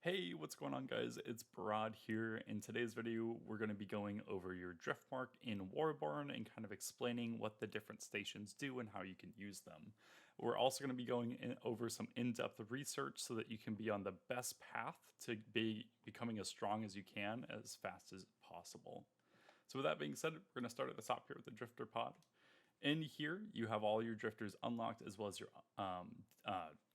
Hey, what's going on guys? It's Brad here. In today's video, we're going to be going over your Driftmark in Warborne and kind of explaining what the different stations do and how you can use them. We're also going to be going over some in-depth research so that you can be on the best path to becoming as strong as you can as fast as possible. So with that being said, we're going to start at the top here with the Drifter pod. In here, you have all your drifters unlocked as well as your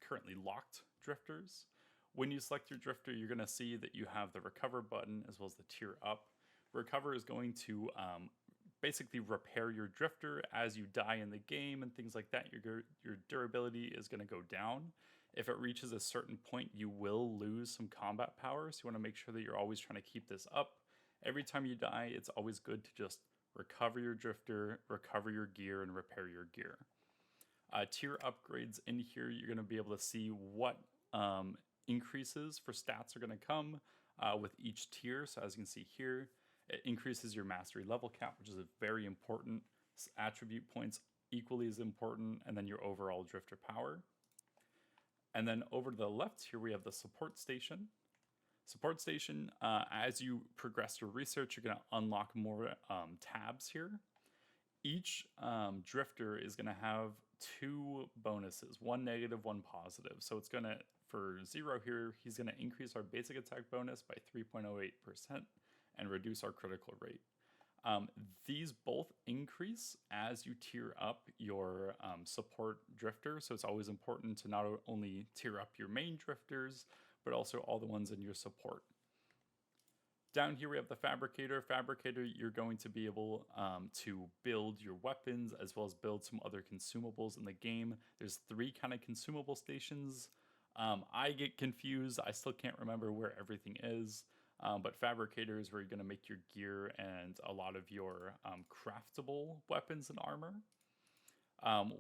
currently locked drifters. When you select your drifter, you're going to see that you have the recover button as well as the tier up. Recover is going to basically repair your drifter as you die in the game and things like that. Your durability is going to go down. If it reaches a certain point, you will lose some combat power, so you want to make sure that you're always trying to keep this up. Every time you die, it's always good to just recover your drifter, recover your gear, and repair your gear. Tier upgrades in here, you're going to be able to see what increases for stats are going to come with each tier. So as you can see here, it increases your mastery level cap, which is a very important. Attribute points equally as important, and then your overall drifter power. And then over to the left here, we have the support station. Support station, as you progress your research, you're going to unlock more tabs here. Each drifter is going to have two bonuses, one negative, one positive. So it's going to, for Zero here, he's going to increase our basic attack bonus by 3.08% and reduce our critical rate. These both increase as you tier up your support drifter, so it's always important to not only tier up your main drifters, but also all the ones in your support. Down here we have the Fabricator. Fabricator, you're going to be able to build your weapons as well as build some other consumables in the game. There's three kind of consumable stations. I get confused. I still can't remember where everything is. But Fabricator is where you're going to make your gear and a lot of your craftable weapons and armor.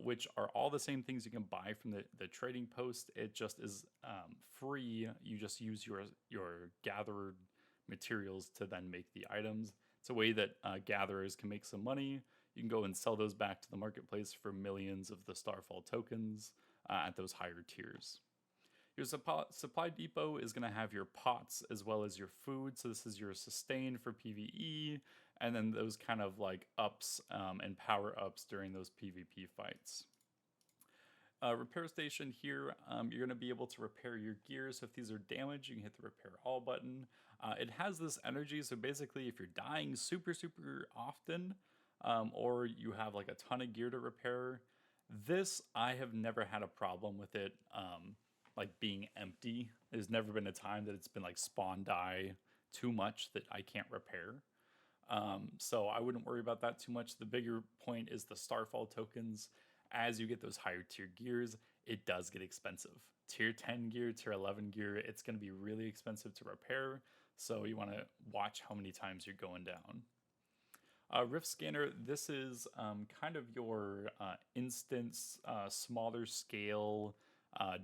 Which are all the same things you can buy from the trading post. It just is free. You just use your gathered materials to then make the items. It's a way that gatherers can make some money. You can go and sell those back to the marketplace for millions of the Starfall tokens at those higher tiers. Your supply depot is going to have your pots as well as your food. So this is your sustain for PvE, and then those kind of like ups and power ups during those PvP fights. Repair station here, you're going to be able to repair your gear. So if these are damaged, you can hit the repair all button. It has this energy, so basically if you're dying super often, or you have like a ton of gear to repair, this, I have never had a problem with it like being empty. There's never been a time that it's been like spawn die too much that I can't repair. So I wouldn't worry about that too much. The bigger point is the Starfall tokens. As you get those higher tier gears, it does get expensive. Tier 10 gear, tier 11 gear, it's going to be really expensive to repair. So you want to watch how many times you're going down. Rift Scanner, this is kind of your instance, smaller scale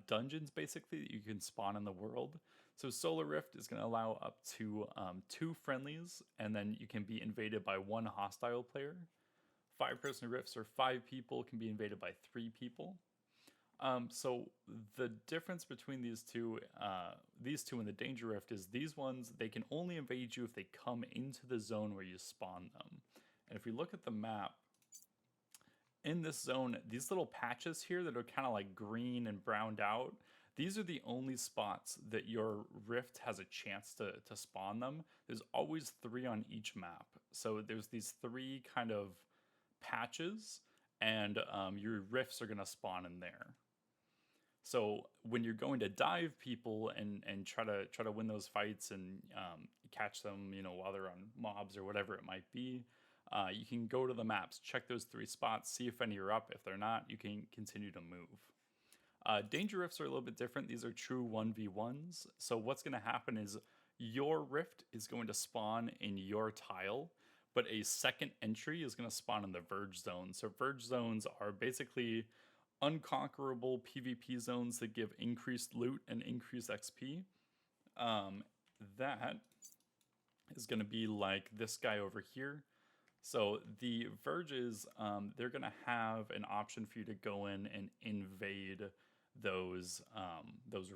dungeons basically that you can spawn in the world. So Solar Rift is going to allow up to 2 friendlies, and then you can be invaded by 1 hostile player. 5-person rifts or 5 people can be invaded by 3 people. So the difference between these two and the Danger Rift is these ones, they can only invade you if they come into the zone where you spawn them. And if we look at the map, in this zone, these little patches here that are kind of like green and browned out, these are the only spots that your rift has a chance to spawn them. There's always 3 on each map. So there's these 3 kind of patches, and your rifts are going to spawn in there. So when you're going to dive people and try to win those fights and catch them, you know, while they're on mobs or whatever it might be, you can go to the maps, check those 3 spots, see if any are up. If they're not, you can continue to move. Danger rifts are a little bit different. These are true 1v1s. So what's going to happen is your rift is going to spawn in your tile, but a second entry is going to spawn in the Verge zone. So Verge zones are basically unconquerable PvP zones that give increased loot and increased XP. That is going to be like this guy over here. So the Verges, they're going to have an option for you to go in and invade those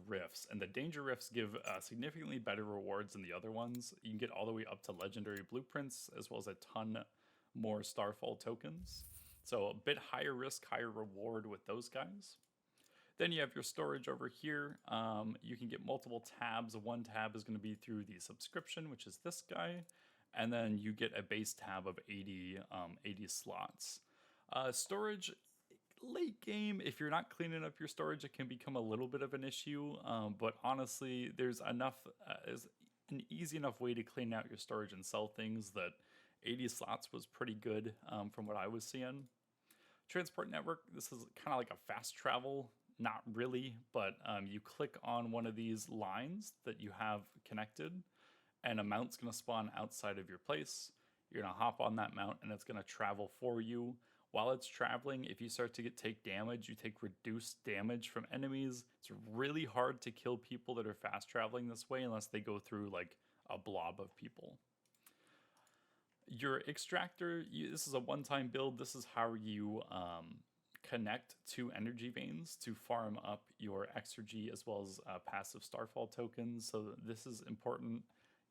rifts, and the danger rifts give significantly better rewards than the other ones. You can get all the way up to legendary blueprints, as well as a ton more starfall tokens. So a bit higher risk, higher reward with those guys. Then you have your storage over here. You can get multiple tabs. One tab is going to be through the subscription, which is this guy. And then you get a base tab of 80 slots. Storage, late game, if you're not cleaning up your storage, it can become a little bit of an issue. But honestly, there's an easy enough way to clean out your storage and sell things that 80 slots was pretty good from what I was seeing. Transport network, this is kind of like a fast travel. Not really, but you click on one of these lines that you have connected, and a mount's going to spawn outside of your place. You're going to hop on that mount, and it's going to travel for you. While it's traveling, if you start to take damage, you take reduced damage from enemies. It's really hard to kill people that are fast traveling this way unless they go through like a blob of people. Your extractor, this is a one-time build. This is how you connect to energy veins to farm up your exergy as well as passive starfall tokens. So this is important.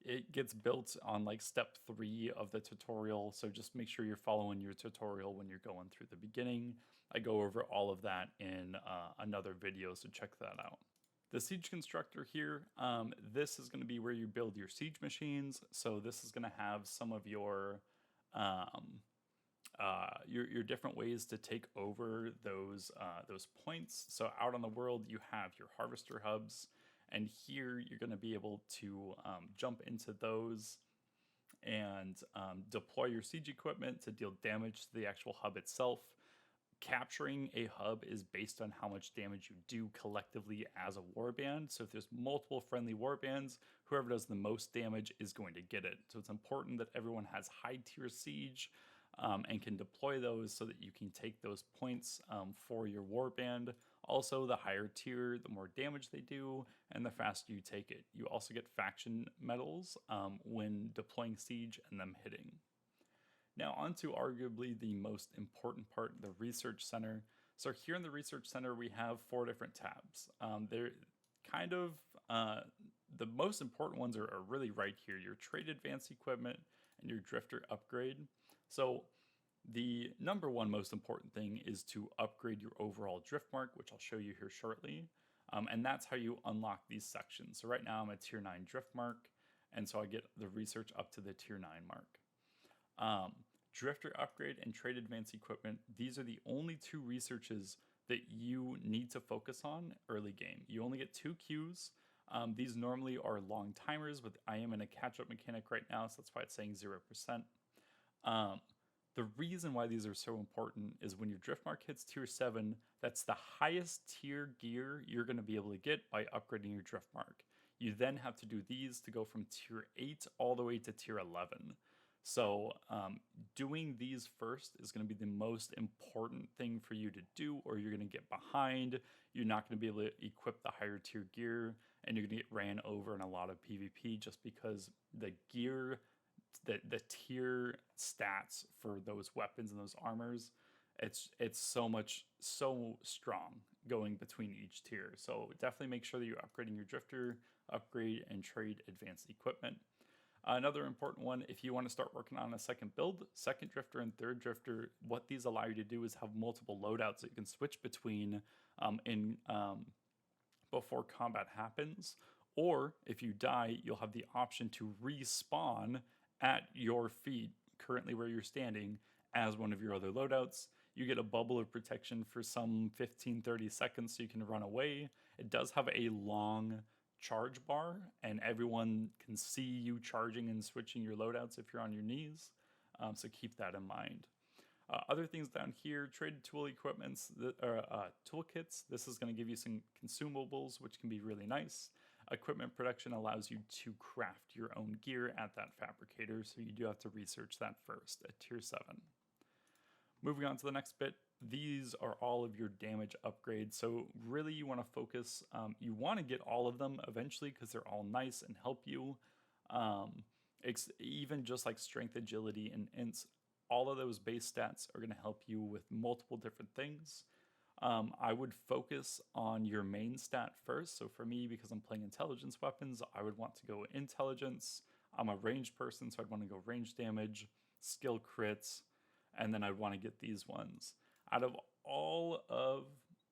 It gets built on like step 3 of the tutorial, so just make sure you're following your tutorial when you're going through the beginning. I go over all of that in another video, so check that out. The siege constructor here, this is going to be where you build your siege machines. So this is going to have some of your different ways to take over those points. So out on the world, you have your harvester hubs, and here you're going to be able to jump into those and deploy your siege equipment to deal damage to the actual hub itself. Capturing a hub is based on how much damage you do collectively as a warband. So if there's multiple friendly warbands, whoever does the most damage is going to get it. So it's important that everyone has high tier siege and can deploy those so that you can take those points for your warband. Also, the higher tier, the more damage they do, and the faster you take it. You also get faction medals when deploying siege and them hitting. Now on to arguably the most important part, the research center. So here in the research center, we have 4 different tabs. They're kind of, the most important ones are really right here, your trade advanced equipment and your drifter upgrade. So the number 1 most important thing is to upgrade your overall Driftmark, which I'll show you here shortly. And that's how you unlock these sections. So right now I'm a tier 9 Driftmark, and so I get the research up to the tier 9 mark. Drifter upgrade and trade advanced equipment, these are the only 2 researches that you need to focus on early game. You only get 2 queues. These normally are long timers, but I am in a catch-up mechanic right now, so that's why it's saying 0%. The reason why these are so important is when your Driftmark hits tier 7, that's the highest tier gear you're going to be able to get by upgrading your Driftmark. You then have to do these to go from tier 8 all the way to tier 11. So doing these first is going to be the most important thing for you to do, or you're going to get behind. You're not going to be able to equip the higher tier gear, and you're going to get ran over in a lot of PvP just because the gear, the tier stats for those weapons and those armors, it's so strong going between each tier. So definitely make sure that you're upgrading your drifter, upgrade and trade advanced equipment. Another important one, if you want to start working on a second build, second drifter and third drifter, what these allow you to do is have multiple loadouts that you can switch between before combat happens. Or if you die, you'll have the option to respawn at your feet, currently where you're standing, as one of your other loadouts. You get a bubble of protection for some 15-30 seconds so you can run away. It does have a long charge bar, and everyone can see you charging and switching your loadouts if you're on your knees, so keep that in mind. Other things down here, traded tool equipments, toolkits. This is going to give you some consumables, which can be really nice. Equipment production allows you to craft your own gear at that fabricator, so you do have to research that first at tier 7. Moving on to the next bit, these are all of your damage upgrades. So really you want to focus, you want to get all of them eventually because they're all nice and help you. Even just like strength, agility, and ints, all of those base stats are going to help you with multiple different things. I would focus on your main stat first. So for me, because I'm playing intelligence weapons, I would want to go intelligence. I'm a ranged person, so I'd want to go range damage, skill crits, and then I'd want to get these ones. Out of all of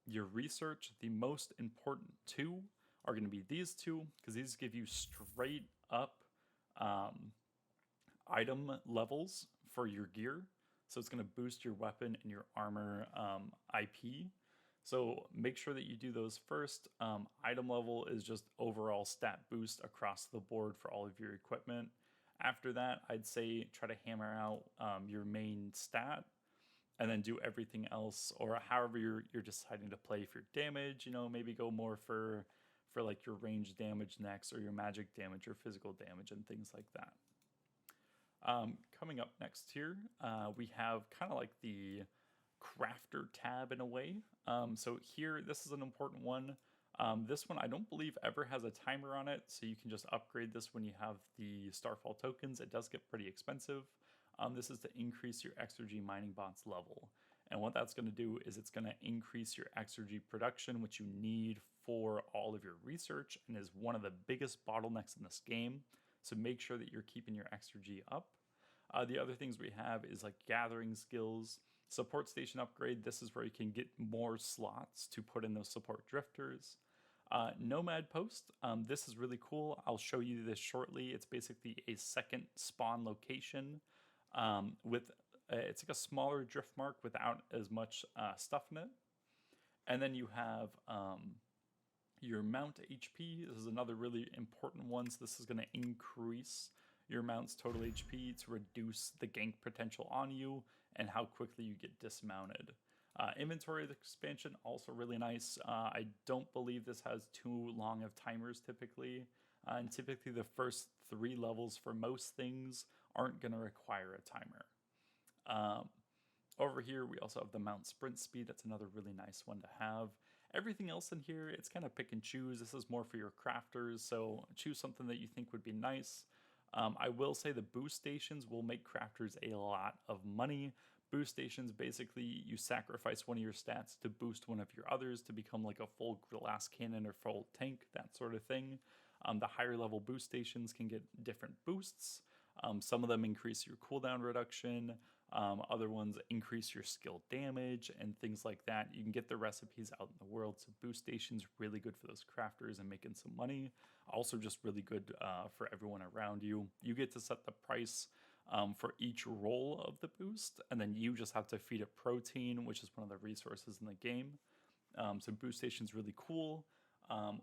your research, the most important two are going to be these two, because these give you straight up um, item levels for your gear. So it's going to boost your weapon and your armor IP. So make sure that you do those first. Item level is just overall stat boost across the board for all of your equipment. After that, I'd say try to hammer out your main stat and then do everything else, or however you're deciding to play for damage. Maybe go more for like your range damage next, or your magic damage or physical damage and things like that. Coming up next here, we have kind of like the crafter tab in a way. So here, this is an important one. This one I don't believe ever has a timer on it, so you can just upgrade this when you have the Starfall tokens. It does get pretty expensive. This is to increase your Exergy mining bots level. And what that's going to do is it's going to increase your Exergy production, which you need for all of your research, and is one of the biggest bottlenecks in this game. So make sure that you're keeping your Exergy up. The other things we have is like gathering skills, support station upgrade. This is where you can get more slots to put in those support drifters. Nomad Post, this is really cool. I'll show you this shortly. It's basically a second spawn location with it's like a smaller Driftmark without as much stuff in it. And then you have your mount HP. This is another really important one. So this is going to increase your mount's total HP to reduce the gank potential on you and how quickly you get dismounted. Inventory expansion, also really nice. I don't believe this has too long of timers typically. And typically the first 3 levels for most things aren't going to require a timer. Over here, we also have the mount sprint speed. That's another really nice one to have. Everything else in here, it's kind of pick and choose. This is more for your crafters, so choose something that you think would be nice. I will say the boost stations will make crafters a lot of money. Boost stations, basically, you sacrifice one of your stats to boost one of your others to become like a full glass cannon or full tank, that sort of thing. The higher level boost stations can get different boosts. Some of them increase your cooldown reduction. Other ones increase your skill damage and things like that. You can get the recipes out in the world. So boost stations really good for those crafters and making some money. Also just really good for everyone around you. You get to set the price for each roll of the boost, and then you just have to feed it protein, which is one of the resources in the game. So boost station's really cool.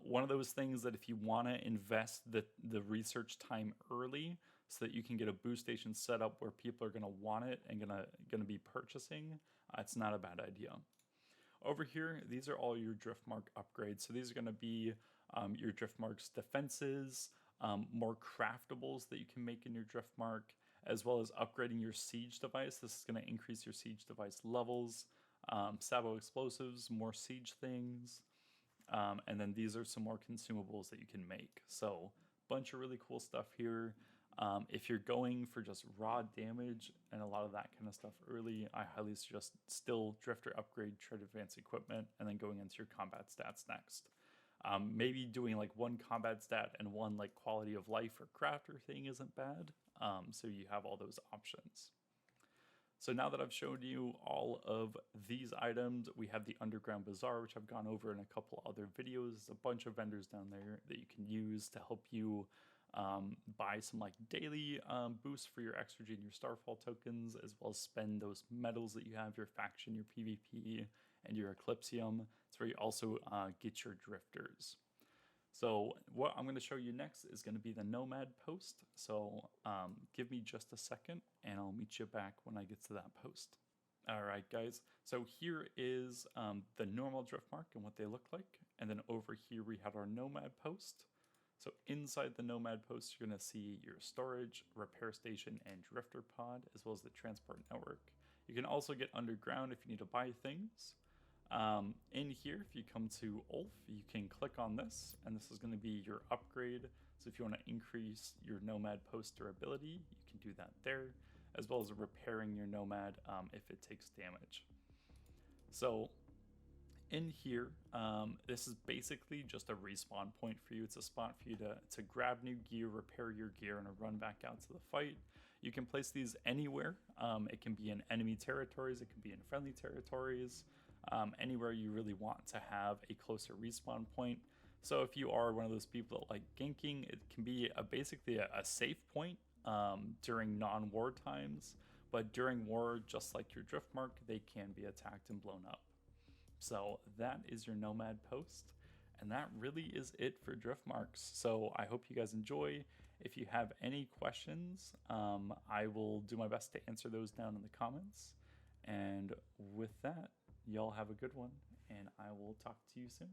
One of those things that if you want to invest the research time early so that you can get a boost station set up where people are going to want it and gonna be purchasing, it's not a bad idea. Over here, these are all your Driftmark upgrades. So these are going to be your Driftmark's defenses, more craftables that you can make in your Driftmark, as well as upgrading your siege device. This is going to increase your siege device levels, Sabo explosives, more siege things, and then these are some more consumables that you can make. So bunch of really cool stuff here. If you're going for just raw damage and a lot of that kind of stuff early, I highly suggest still Drifter upgrade, trade advanced equipment, and then going into your combat stats next. Maybe doing like one combat stat and one like quality of life or crafter thing isn't bad. So you have all those options. So now that I've showed you all of these items, we have the Underground Bazaar, which I've gone over in a couple other videos. There's a bunch of vendors down there that you can use to help you buy some like daily boosts for your Exergy and your Starfall tokens, as well as spend those medals that you have, your faction, your PvP, and your Eclipsium. It's where you also get your drifters. So what I'm going to show you next is going to be the Nomad Post. So give me just a second and I'll meet you back when I get to that post. All right, guys. So here is the normal Driftmark and what they look like. And then over here we have our Nomad Post. So inside the Nomad Post, you're going to see your storage, repair station, and drifter pod, as well as the transport network. You can also get underground if you need to buy things. In here, if you come to Ulf, you can click on this, and this is going to be your upgrade. So if you want to increase your Nomad Post durability, you can do that there, as well as repairing your Nomad if it takes damage. So in here, this is basically just a respawn point for you. It's a spot for you to grab new gear, repair your gear, and run back out to the fight. You can place these anywhere. It can be in enemy territories, it can be in friendly territories, anywhere you really want to have a closer respawn point. So if you are one of those people that like ganking, it can be basically a safe point during non-war times, but during war, just like your Driftmark, they can be attacked and blown up. So that is your Nomad Post, and that really is it for Driftmarks. So I hope you guys enjoy. If you have any questions, I will do my best to answer those down in the comments. And with that, y'all have a good one, and I will talk to you soon.